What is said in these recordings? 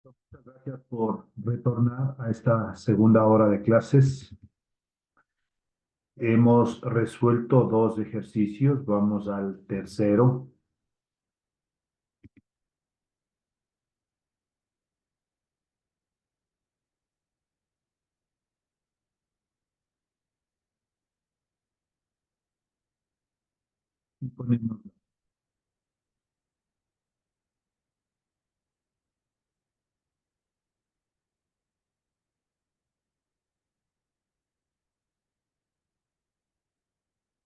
Muchas gracias por retornar a esta segunda hora de clases. Hemos resuelto dos ejercicios, vamos al tercero. Y ponemos,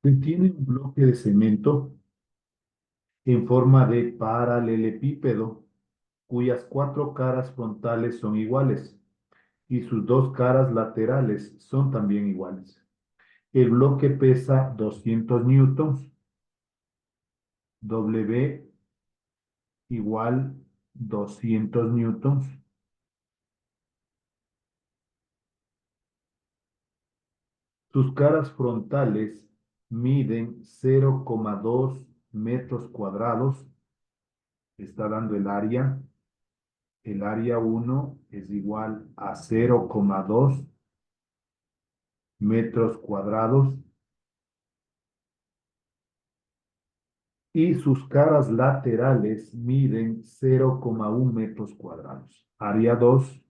que tiene un bloque de cemento en forma de paralelepípedo, cuyas cuatro caras frontales son iguales y sus dos caras laterales son también iguales. El bloque pesa 200 newtons, W igual 200 newtons. Sus caras frontales miden 0,2 metros cuadrados. Está dando el área. El área 1 es igual a 0,2 metros cuadrados. Y sus caras laterales miden 0,1 metros cuadrados. Área 2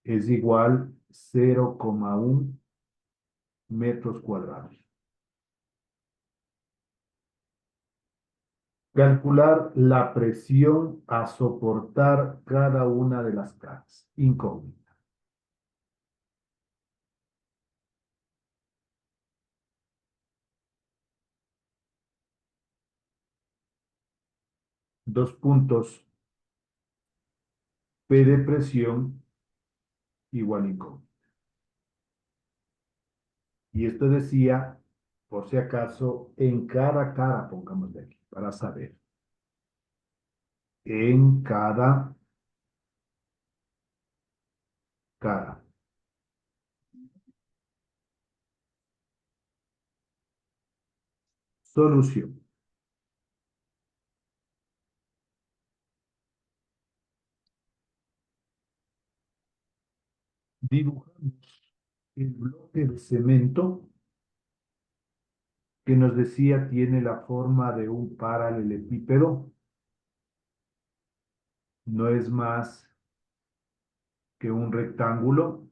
es igual a 0,1 metros cuadrados. Calcular la presión a soportar cada una de las caras. Incógnita. Dos puntos. P de presión igual incógnita. Y esto decía, por si acaso, en cada cara, pongamos de aquí, para saber. En cada cara. Solución. Dibujamos el bloque de cemento que nos decía tiene la forma de un paralelepípedo. No es más que un rectángulo.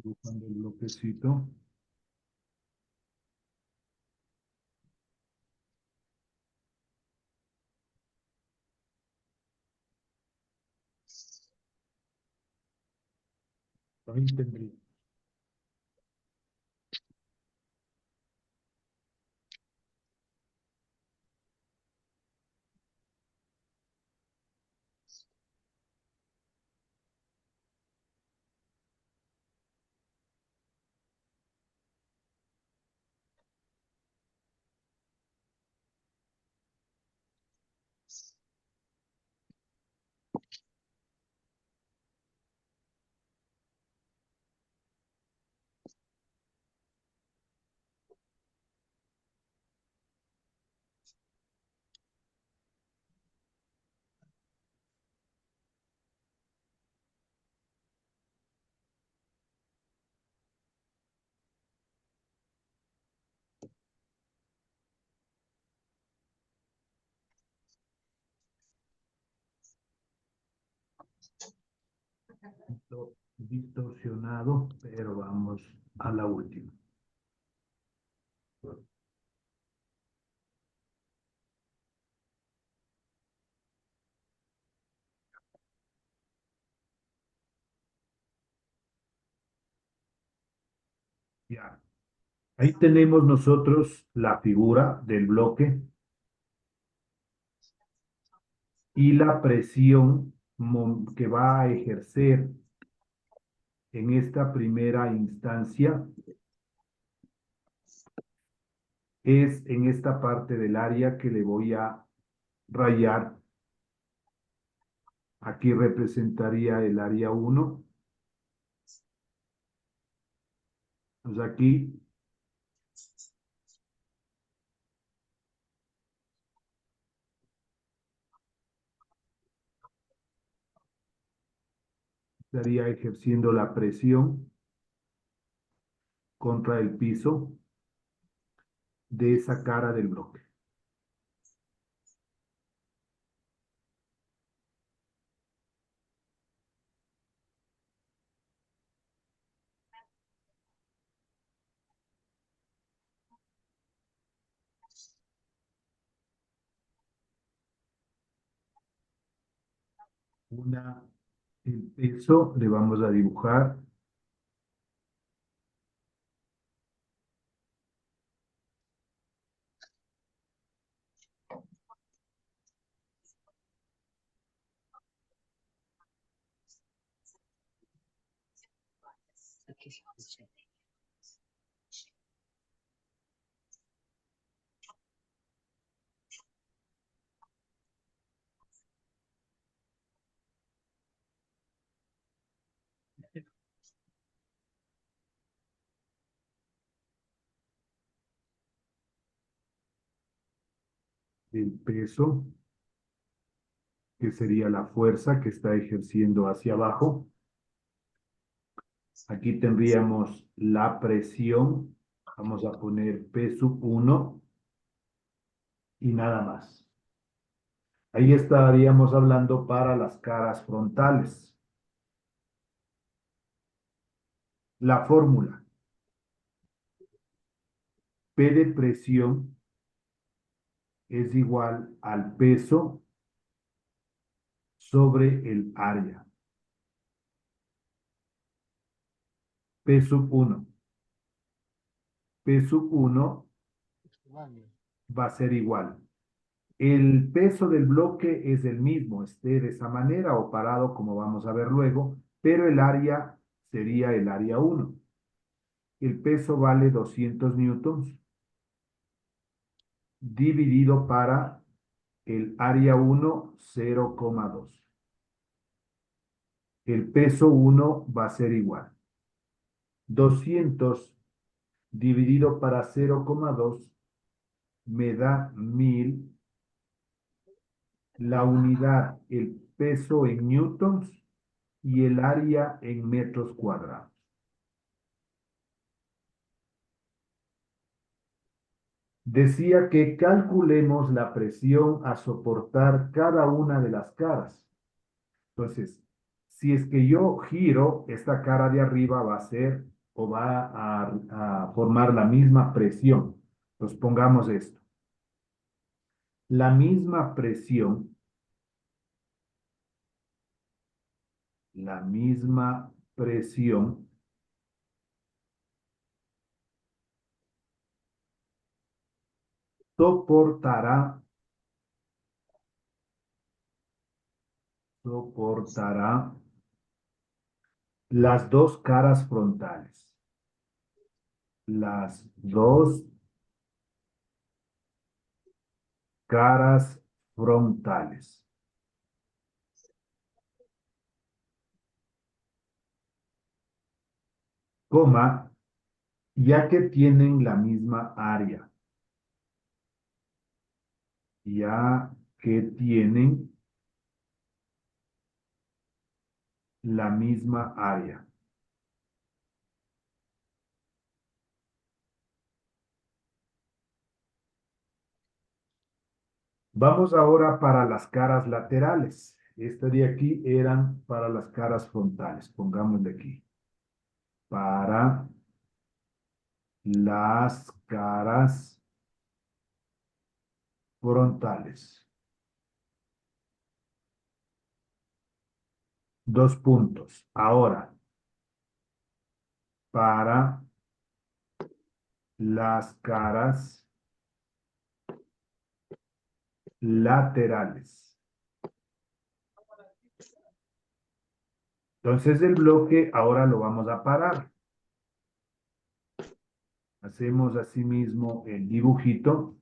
Dibujando el bloquecito. Ahí tendría. Distorsionado, pero vamos a la última. Ya. Ahí tenemos nosotros la figura del bloque y la presión que va a ejercer en esta primera instancia es en esta parte del área que le voy a rayar. Aquí representaría el área 1. Pues aquí estaría ejerciendo la presión contra el piso de esa cara del bloque. El peso le vamos a dibujar el peso, que sería la fuerza que está ejerciendo hacia abajo. Aquí tendríamos la presión. Vamos a poner peso 1 y nada más. Ahí estaríamos hablando para las caras frontales. La fórmula P de presión es igual al peso sobre el área. Peso 1. Peso 1 va a ser igual. El peso del bloque es el mismo, esté de esa manera o parado, como vamos a ver luego, pero el área sería el área 1. El peso vale 200 newtons dividido para el área 1, 0,2. El peso 1 va a ser igual. 200 dividido para 0,2 me da 1000. La unidad, el peso en newtons y el área en metros cuadrados. Decía que calculemos la presión a soportar cada una de las caras. Entonces, si es que yo giro, esta cara de arriba va a ser o va a formar la misma presión. Entonces, pongamos esto. La misma presión soportará las dos caras frontales. Las dos caras frontales. Coma, ya que tienen la misma área. Ya que tienen la misma área. Vamos ahora para las caras laterales. esta de aquí eran para las caras frontales. Pongámosle aquí. Para las caras frontales. Dos puntos. Ahora, para las caras laterales. Entonces el bloque ahora lo vamos a parar. Hacemos asimismo el dibujito.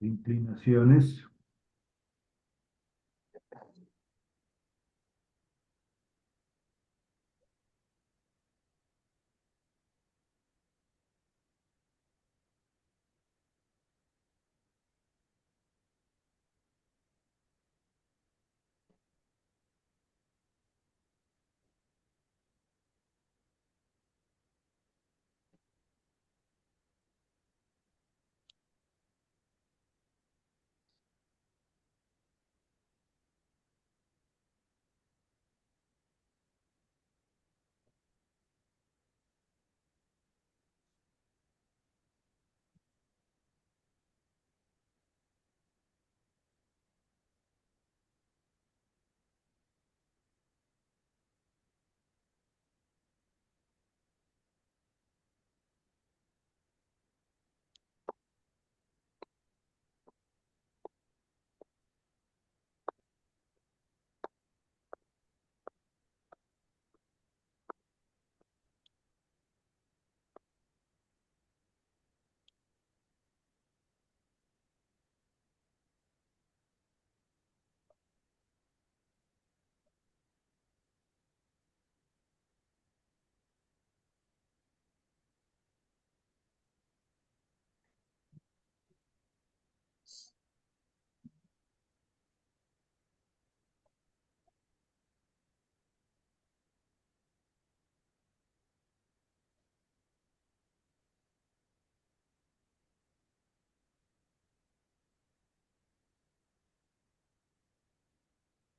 Inclinaciones.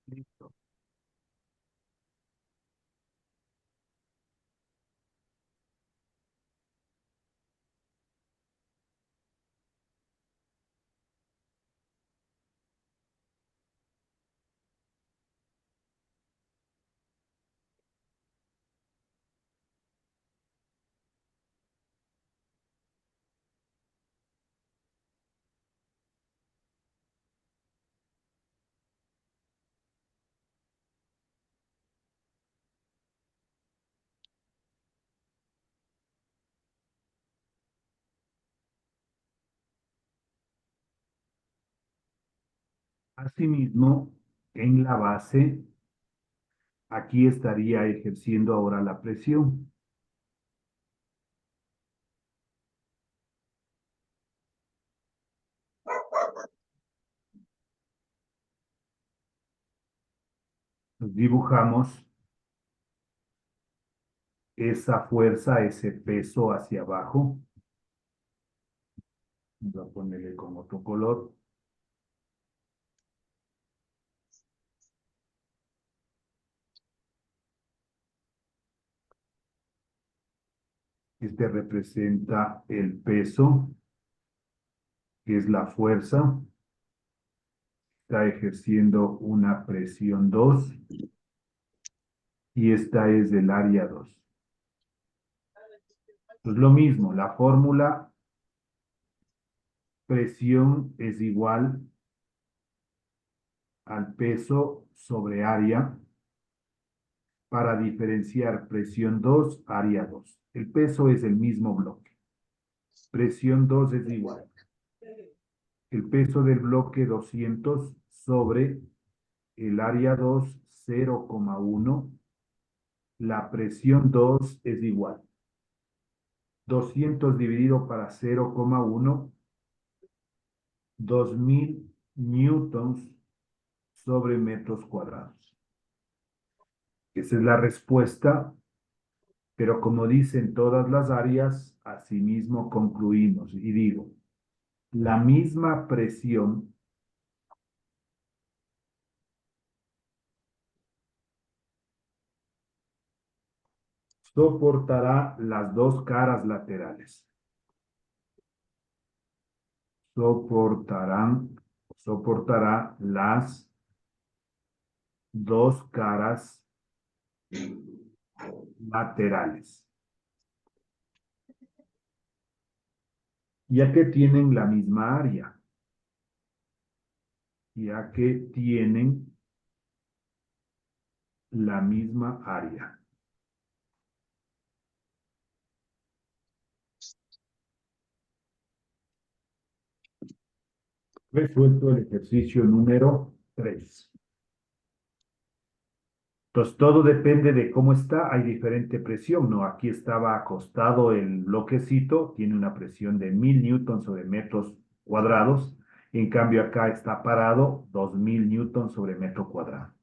Listo. Asimismo, en la base, aquí estaría ejerciendo ahora la presión. Dibujamos esa fuerza, ese peso hacia abajo. Voy a ponerle con otro color. Este representa el peso, que es la fuerza. Está ejerciendo una presión 2 y esta es del área 2. Pues lo mismo, la fórmula presión es igual al peso sobre área para diferenciar presión 2, área 2. El peso es el mismo bloque. Presión 2 es igual. El peso del bloque 200 sobre el área 2, 0,1. La presión 2 es igual. 200 dividido para 0,1, 2000 newtons sobre metros cuadrados. Esa es la respuesta, pero como dicen todas las áreas, asimismo concluimos y digo, la misma presión soportará las dos caras laterales. Soportará las dos caras laterales, ya que tienen la misma área, ya que tienen la misma área. Resuelto el ejercicio número 3. Entonces, todo depende de cómo está. Hay diferente presión, ¿no? Aquí estaba acostado el bloquecito, tiene una presión de 1000 newtons sobre metros cuadrados. En cambio, acá está parado 2000 newtons sobre metro cuadrado.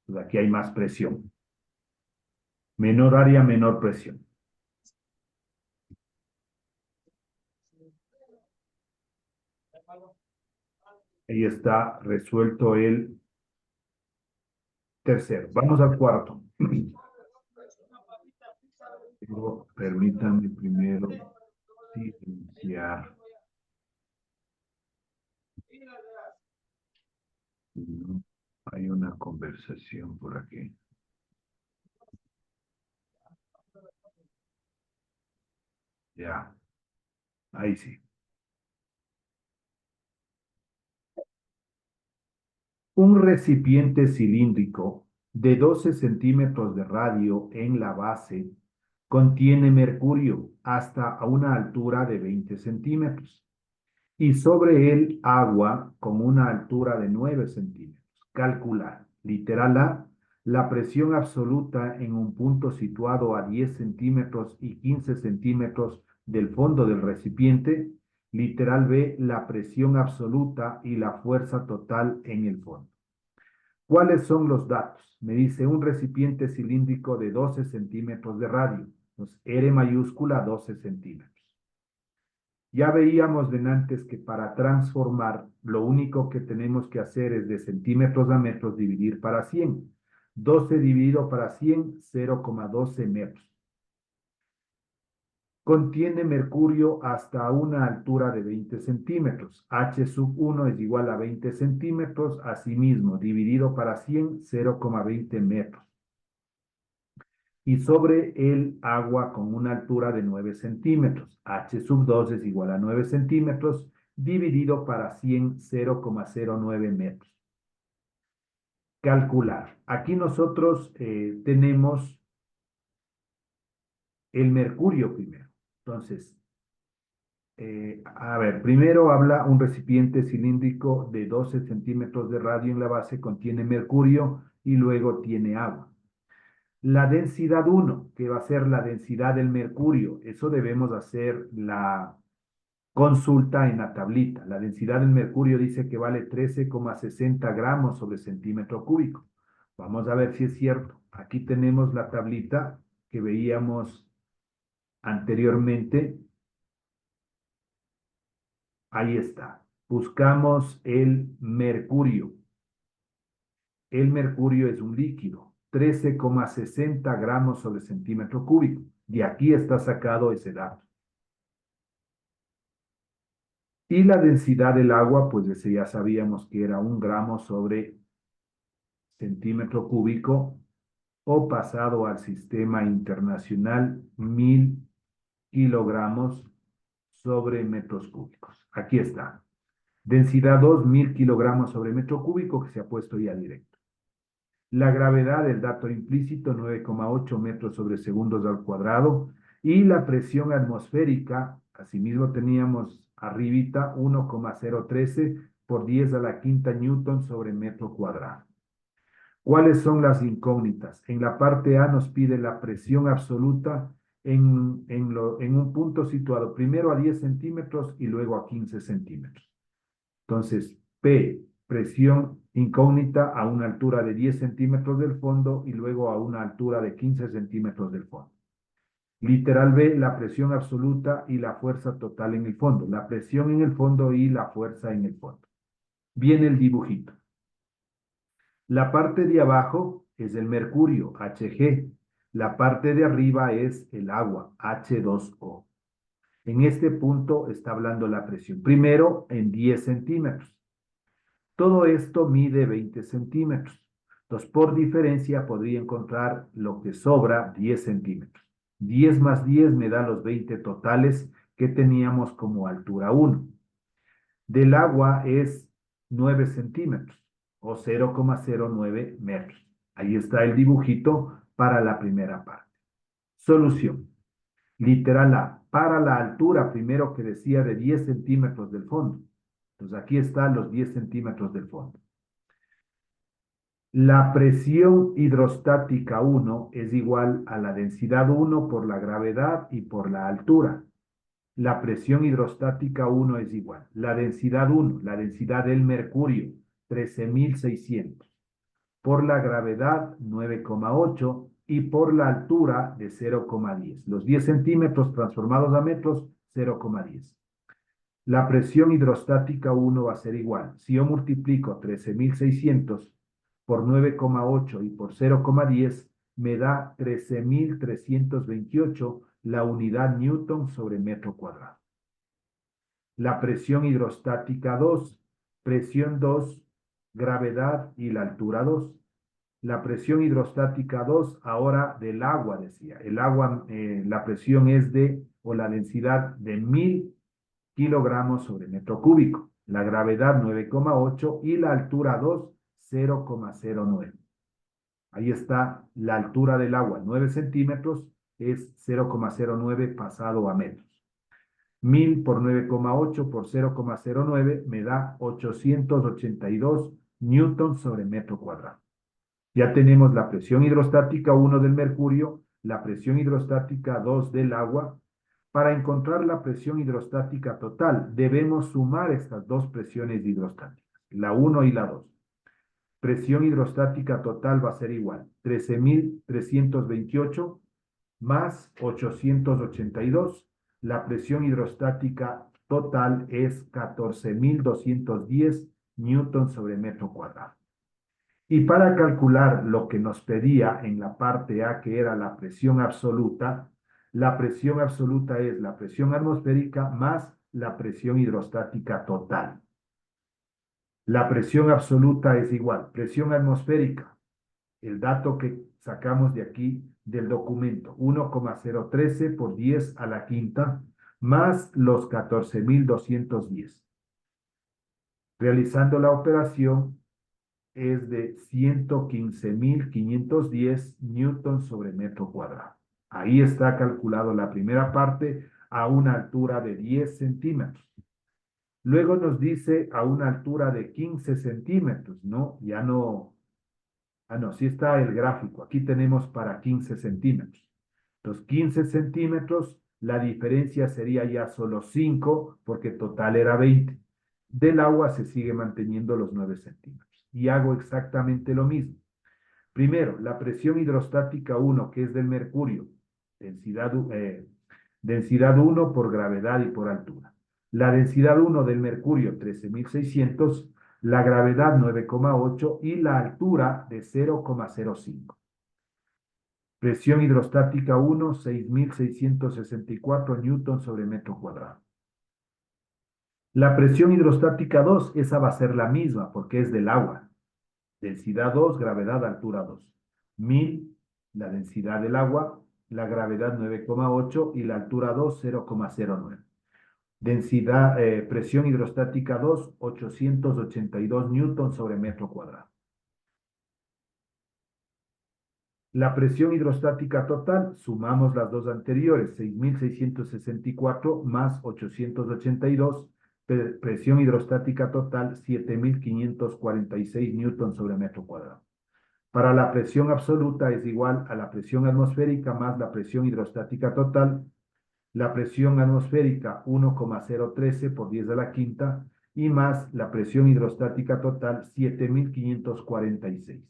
Entonces, aquí hay más presión. Menor área, menor presión. Ahí está resuelto el tercero. Vamos al cuarto. Pero permítanme primero silenciar. No, hay una conversación por aquí. Ya, ahí sí. Un recipiente cilíndrico de 12 centímetros de radio en la base contiene mercurio hasta a una altura de 20 centímetros y sobre él agua con una altura de 9 centímetros. Calcular. Literal A, la presión absoluta en un punto situado a 10 centímetros y 15 centímetros del fondo del recipiente. Literal B, la presión absoluta y la fuerza total en el fondo. ¿Cuáles son los datos? Me dice un recipiente cilíndrico de 12 centímetros de radio. Entonces, R mayúscula 12 centímetros. Ya veíamos de antes que para transformar, lo único que tenemos que hacer es de centímetros a metros dividir para 100. 12 dividido para 100, 0,12 metros. Contiene mercurio hasta una altura de 20 centímetros. H sub 1 es igual a 20 centímetros. Asimismo, dividido para 100, 0,20 metros. Y sobre el agua con una altura de 9 centímetros. H sub 2 es igual a 9 centímetros dividido para 100, 0,09 metros. Calcular. Aquí nosotros tenemos el mercurio primero. Entonces, a ver, primero habla un recipiente cilíndrico de 12 centímetros de radio en la base, contiene mercurio y luego tiene agua. La densidad 1, que va a ser la densidad del mercurio, eso debemos hacer la consulta en la tablita. La densidad del mercurio dice que vale 13,60 gramos sobre centímetro cúbico. Vamos a ver si es cierto. Aquí tenemos la tablita que veíamos anteriormente. Ahí está. Buscamos el mercurio. El mercurio es un líquido, 13,60 gramos sobre centímetro cúbico. De aquí está sacado ese dato. Y la densidad del agua, pues ese ya sabíamos que era 1 gramo sobre centímetro cúbico o pasado al sistema internacional 1000 kilogramos sobre metros cúbicos. Aquí está. Densidad 2, 1000 kilogramos sobre metro cúbico, que se ha puesto ya directo. La gravedad, el dato implícito, 9,8 metros sobre segundos al cuadrado. Y la presión atmosférica, asimismo teníamos arribita 1,013 por 10 a la quinta newton sobre metro cuadrado. ¿Cuáles son las incógnitas? En la parte A nos pide la presión absoluta en un punto situado primero a 10 centímetros y luego a 15 centímetros. Entonces, P, presión incógnita a una altura de 10 centímetros del fondo y luego a una altura de 15 centímetros del fondo. Literal B, la presión absoluta y la fuerza total en el fondo. La presión en el fondo y la fuerza en el fondo. Viene el dibujito. La parte de abajo es el mercurio, Hg. La parte de arriba es el agua, H2O. En este punto está hablando la presión. Primero en 10 centímetros. Todo esto mide 20 centímetros. Entonces, por diferencia, podría encontrar lo que sobra, 10 centímetros. 10 más 10 me da los 20 totales que teníamos como altura 1. Del agua es 9 centímetros o 0,09 metros. Ahí está el dibujito para la primera parte. Solución. Literal A, para la altura primero que decía de 10 centímetros del fondo. Entonces aquí están los 10 centímetros del fondo. La presión hidrostática 1 es igual a la densidad 1 por la gravedad y por la altura. La presión hidrostática 1 es igual. La densidad 1, la densidad del mercurio, 13.600. Por la gravedad, 9,8. Y por la altura, de 0,10. Los 10 centímetros transformados a metros, 0,10. La presión hidrostática 1 va a ser igual. Si yo multiplico 13.600 por 9,8 y por 0,10, me da 13.328 la unidad newton sobre metro cuadrado. La presión hidrostática 2, presión 2, gravedad y la altura 2. La presión hidrostática 2, ahora del agua, decía. El agua, la presión es de, o la densidad de 1000 kilogramos sobre metro cúbico. La gravedad 9,8 y la altura 2, 0,09. Ahí está la altura del agua, 9 centímetros, es 0,09 pasado a metros. 1000 por 9,8 por 0,09 me da 882 newtons sobre metro cuadrado. Ya tenemos la presión hidrostática 1 del mercurio, la presión hidrostática 2 del agua. Para encontrar la presión hidrostática total, debemos sumar estas dos presiones hidrostáticas, la 1 y la 2. Presión hidrostática total va a ser igual, 13.328 más 882. La presión hidrostática total es 14.210 newtons sobre metro cuadrado. Y para calcular lo que nos pedía en la parte A, que era la presión absoluta es la presión atmosférica más la presión hidrostática total. La presión absoluta es igual, presión atmosférica, el dato que sacamos de aquí del documento, 1,013 por 10 a la quinta, más los 14.210. Realizando la operación, es de 115.510 newtons sobre metro cuadrado. Ahí está calculado la primera parte a una altura de 10 centímetros. Luego nos dice a una altura de 15 centímetros, ¿no? Ya no, no, sí está el gráfico. Aquí tenemos para 15 centímetros. Los 15 centímetros, la diferencia sería ya solo 5, porque total era 20. Del agua se sigue manteniendo los 9 centímetros. Y hago exactamente lo mismo. Primero, la presión hidrostática 1, que es del mercurio, densidad 1 por gravedad y por altura. La densidad 1 del mercurio, 13.600, la gravedad 9,8 y la altura de 0,05. Presión hidrostática 1, 6.664 newtons sobre metro cuadrado. La presión hidrostática 2, esa va a ser la misma porque es del agua. Densidad 2, gravedad, altura 2. 1000, la densidad del agua, la gravedad 9,8 y la altura 2, 0,09. Densidad, presión hidrostática 2, 882 newtons sobre metro cuadrado. La presión hidrostática total, sumamos las dos anteriores, 6.664 más 882, presión hidrostática total, 7.546 newtons sobre metro cuadrado. Para la presión absoluta es igual a la presión atmosférica más la presión hidrostática total. La presión atmosférica 1,013 por 10 a la quinta y más la presión hidrostática total 7.546.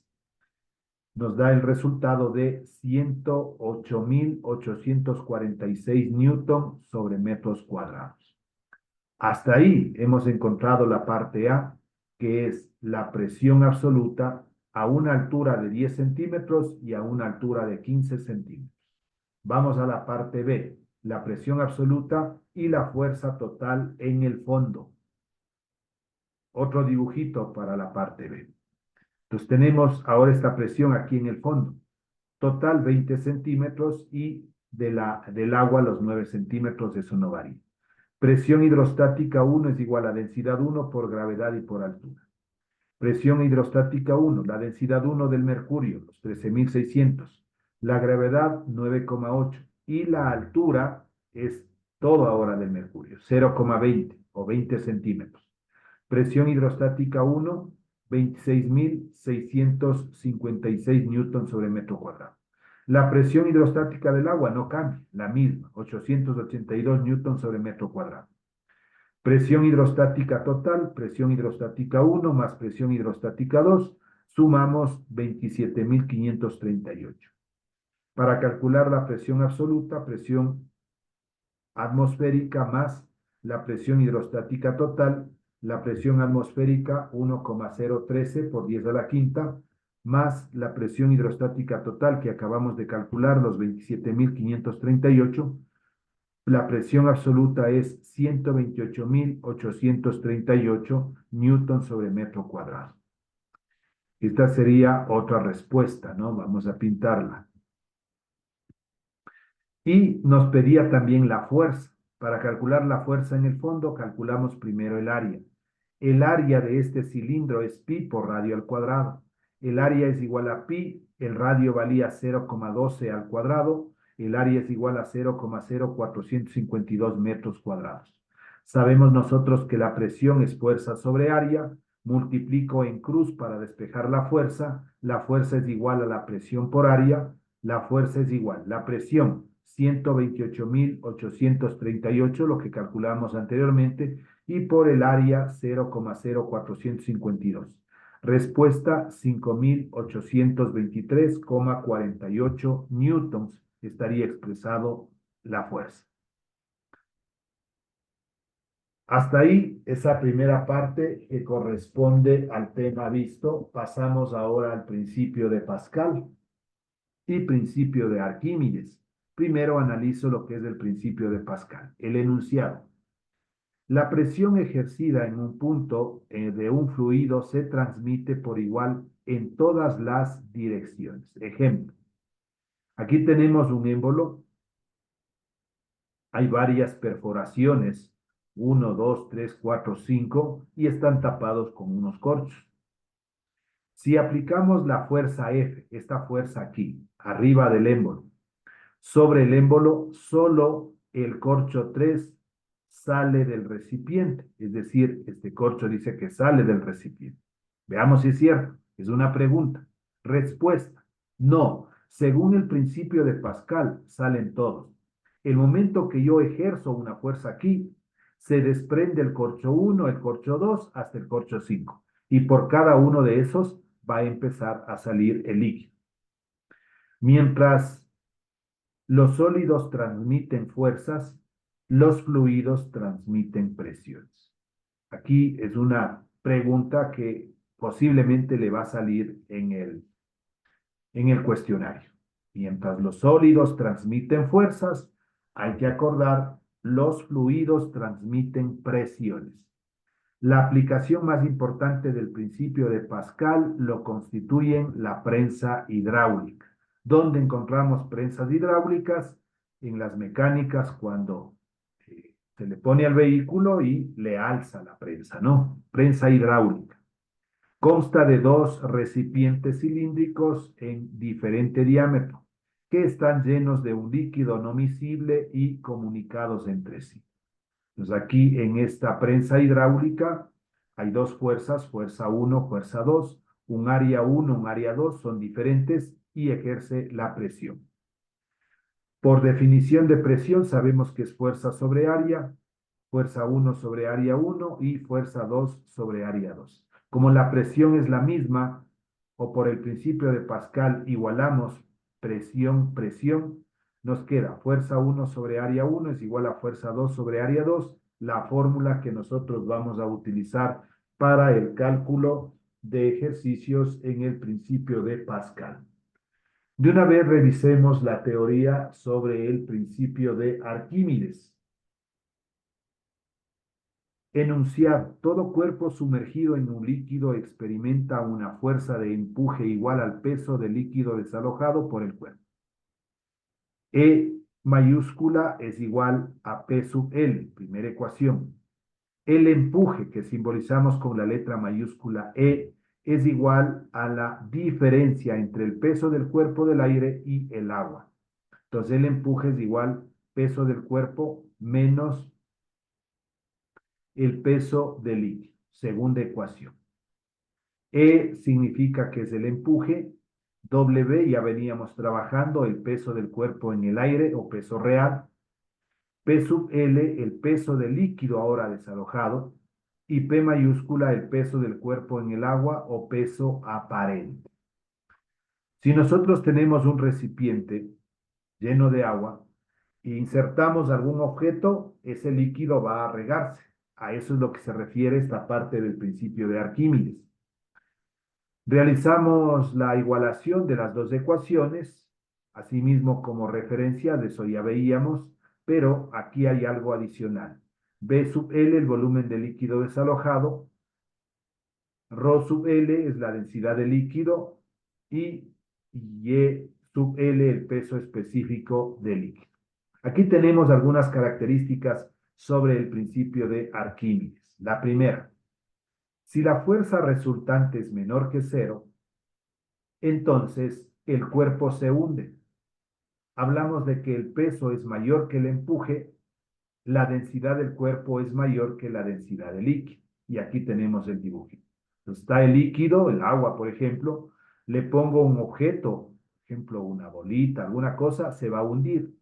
Nos da el resultado de 108.846 newton sobre metros cuadrados. Hasta ahí hemos encontrado la parte A, que es la presión absoluta a una altura de 10 centímetros y a una altura de 15 centímetros. Vamos a la parte B, la presión absoluta y la fuerza total en el fondo. Otro dibujito para la parte B. Entonces tenemos ahora esta presión aquí en el fondo. Total 20 centímetros y del agua los 9 centímetros, eso no varía. Presión hidrostática 1 es igual a densidad 1 por gravedad y por altura. Presión hidrostática 1, la densidad 1 del mercurio, los 13.600. La gravedad 9,8 y la altura es todo ahora del mercurio, 0,20 o 20 centímetros. Presión hidrostática 1, 26.656 newtons sobre metro cuadrado. La presión hidrostática del agua no cambia, la misma, 882 newtons sobre metro cuadrado. Presión hidrostática total, presión hidrostática 1 más presión hidrostática 2, sumamos 27.538. Para calcular la presión absoluta, presión atmosférica más la presión hidrostática total, la presión atmosférica 1,013 por 10 a la quinta, más la presión hidrostática total que acabamos de calcular, los 27.538, la presión absoluta es 128.838 newtons sobre metro cuadrado. Esta sería otra respuesta, ¿no? Vamos a pintarla. Y nos pedía también la fuerza. Para calcular la fuerza en el fondo, calculamos primero el área. El área de este cilindro es pi por radio al cuadrado. El área es igual a pi, el radio valía 0,12 al cuadrado, el área es igual a 0,0452 metros cuadrados. Sabemos nosotros que la presión es fuerza sobre área, multiplico en cruz para despejar la fuerza es igual a la presión por área, la fuerza es igual, la presión 128.838, lo que calculamos anteriormente, y por el área 0,0452. Respuesta 5.823,48 newtons estaría expresado la fuerza. Hasta ahí esa primera parte que corresponde al tema visto. Pasamos ahora al principio de Pascal y principio de Arquímedes. Primero analizo lo que es el principio de Pascal, el enunciado. La presión ejercida en un punto de un fluido se transmite por igual en todas las direcciones. Ejemplo, aquí tenemos un émbolo, hay varias perforaciones, 1, 2, 3, 4, 5, y están tapados con unos corchos. Si aplicamos la fuerza F, esta fuerza aquí, arriba del émbolo, sobre el émbolo, solo el corcho 3 sale del recipiente, es decir, este corcho dice que sale del recipiente. Veamos si es cierto, es una pregunta. Respuesta, no, según el principio de Pascal, salen todos. El momento que yo ejerzo una fuerza aquí, se desprende el corcho 1, el corcho 2, hasta el corcho 5. Y por cada uno de esos va a empezar a salir el líquido. Mientras los sólidos transmiten fuerzas, los fluidos transmiten presiones. Aquí es una pregunta que posiblemente le va a salir en el cuestionario. Mientras los sólidos transmiten fuerzas, hay que acordar, los fluidos transmiten presiones. La aplicación más importante del principio de Pascal lo constituyen la prensa hidráulica. ¿Dónde encontramos prensas hidráulicas? En las mecánicas cuando se le pone al vehículo y le alza la prensa, ¿no? Prensa hidráulica. Consta de dos recipientes cilíndricos en diferente diámetro, que están llenos de un líquido no miscible y comunicados entre sí. Entonces aquí en esta prensa hidráulica hay dos fuerzas, fuerza 1, fuerza 2, un área 1, un área 2, son diferentes y ejerce la presión. Por definición de presión sabemos que es fuerza sobre área, fuerza 1 sobre área 1 y fuerza 2 sobre área 2. Como la presión es la misma, o por el principio de Pascal igualamos presión, presión, nos queda fuerza 1 sobre área 1 es igual a fuerza 2 sobre área 2, la fórmula que nosotros vamos a utilizar para el cálculo de ejercicios en el principio de Pascal. De una vez revisemos la teoría sobre el principio de Arquímedes. Enunciar: todo cuerpo sumergido en un líquido experimenta una fuerza de empuje igual al peso del líquido desalojado por el cuerpo. E mayúscula es igual a P sub L, primera ecuación. El empuje que simbolizamos con la letra mayúscula E es igual a la diferencia entre el peso del cuerpo del aire y el agua. Entonces el empuje es igual peso del cuerpo menos el peso del líquido, segunda ecuación. E significa que es el empuje, W ya veníamos trabajando el peso del cuerpo en el aire o peso real, P sub L el peso del líquido ahora desalojado y P mayúscula el peso del cuerpo en el agua o peso aparente. Si nosotros tenemos un recipiente lleno de agua e insertamos algún objeto, ese líquido va a regarse. A eso es lo que se refiere esta parte del principio de Arquímedes. Realizamos la igualación de las dos ecuaciones, asimismo como referencia, de eso ya veíamos, pero aquí hay algo adicional. B sub L, el volumen de líquido desalojado, Rho sub L es la densidad de líquido y Y sub L el peso específico del líquido. Aquí tenemos algunas características sobre el principio de Arquímedes. La primera, si la fuerza resultante es menor que cero, entonces el cuerpo se hunde. Hablamos de que el peso es mayor que el empuje, la densidad del cuerpo es mayor que la densidad del líquido. Y aquí tenemos el dibujo. Está el líquido, el agua, por ejemplo, le pongo un objeto, por ejemplo, una bolita, alguna cosa, se va a hundir.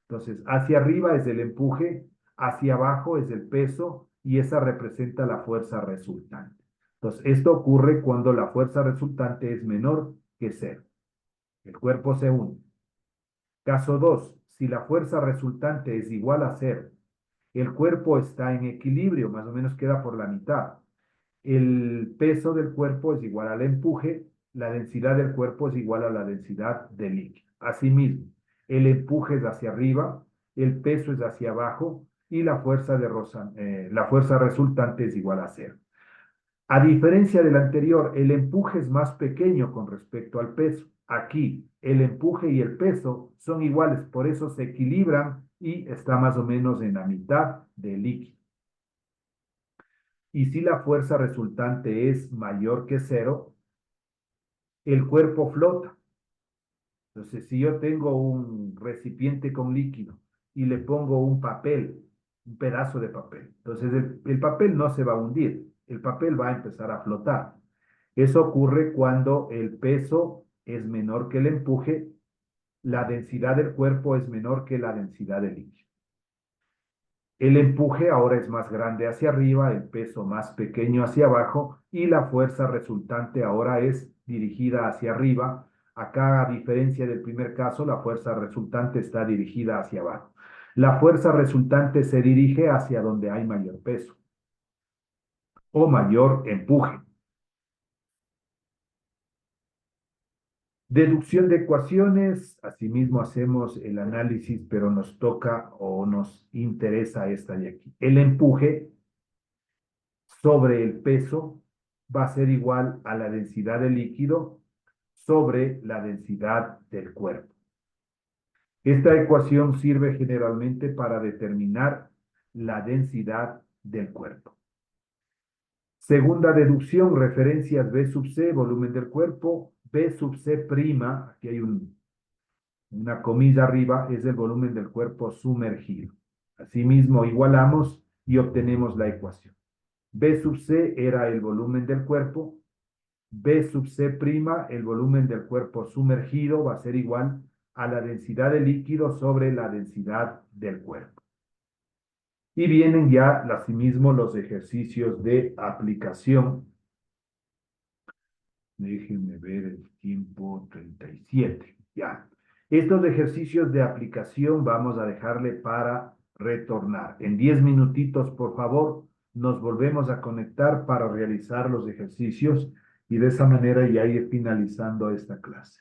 Entonces, hacia arriba es el empuje, hacia abajo es el peso y esa representa la fuerza resultante. Entonces, esto ocurre cuando la fuerza resultante es menor que cero. El cuerpo se hunde. Caso 2. Si la fuerza resultante es igual a cero, el cuerpo está en equilibrio, más o menos queda por la mitad. El peso del cuerpo es igual al empuje, la densidad del cuerpo es igual a la densidad del líquido. Asimismo, el empuje es hacia arriba, el peso es hacia abajo y la fuerza resultante es igual a cero. A diferencia del anterior, el empuje es más pequeño con respecto al peso. Aquí, el empuje y el peso son iguales, por eso se equilibran y está más o menos en la mitad del líquido. Y si la fuerza resultante es mayor que cero, el cuerpo flota. Entonces, si yo tengo un recipiente con líquido y le pongo un papel, un pedazo de papel, entonces el papel no se va a hundir, el papel va a empezar a flotar. Eso ocurre cuando el peso es menor que el empuje, la densidad del cuerpo es menor que la densidad del líquido. El empuje ahora es más grande hacia arriba, el peso más pequeño hacia abajo y la fuerza resultante ahora es dirigida hacia arriba. Acá, a diferencia del primer caso, la fuerza resultante está dirigida hacia abajo. La fuerza resultante se dirige hacia donde hay mayor peso o mayor empuje. Deducción de ecuaciones, asimismo hacemos el análisis, pero nos toca o nos interesa esta de aquí. El empuje sobre el peso va a ser igual a la densidad del líquido sobre la densidad del cuerpo. Esta ecuación sirve generalmente para determinar la densidad del cuerpo. Segunda deducción, referencias B sub C, volumen del cuerpo, B sub C prima, aquí hay una comilla arriba, es el volumen del cuerpo sumergido. Asimismo, igualamos y obtenemos la ecuación. B sub C era el volumen del cuerpo, B sub C prima, el volumen del cuerpo sumergido, va a ser igual a la densidad de líquido sobre la densidad del cuerpo. Y vienen ya, asimismo, los ejercicios de aplicación. Déjenme ver el tiempo 37. Ya. Estos ejercicios de aplicación vamos a dejarle para retornar. En 10 minutitos, por favor, nos volvemos a conectar para realizar los ejercicios y de esa manera ya ir finalizando esta clase.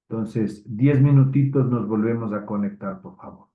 Entonces, 10 minutitos nos volvemos a conectar, por favor.